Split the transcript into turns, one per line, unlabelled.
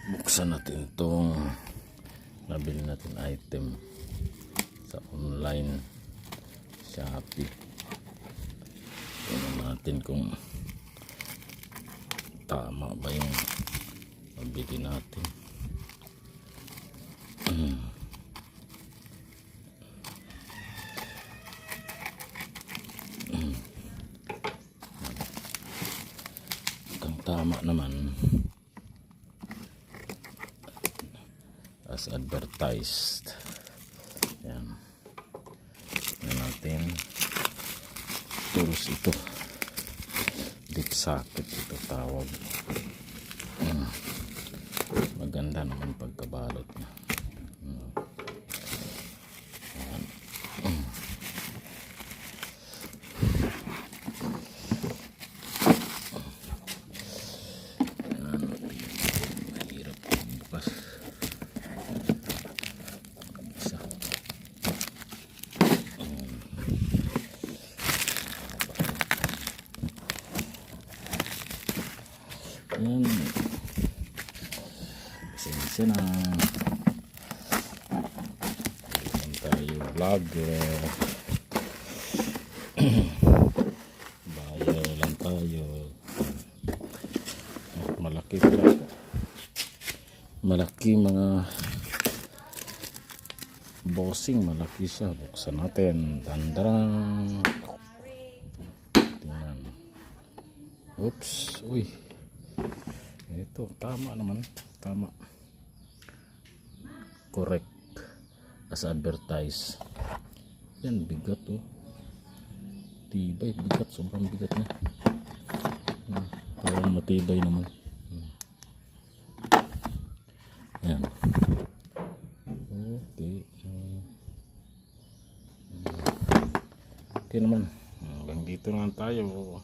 Buksan natin itong nabili natin item sa online Shopee. Tingnan natin kung tama ba yung nabili natin. Kung tama naman as advertised. Yan. Tingnan natin. Tools ito. Deep socket ito tawag. Maganda naman pagkabalot niya. Mahirap bukas. Yan. Pasensya na. Yan tayo vlogger. Bayo lang tayo. Malaki pala. Malaki mga bossing. Malaki siya. Buksan natin. Dandarang. Tingnan. Oops. Uy. Ito, tama naman. Tama. Correct. As advertised. Yan, bigat oh. Tibay, bigat. Sobrang bigat na. Parang matibay naman. Yan. Okay. Okay naman. Hanggang dito naman tayo.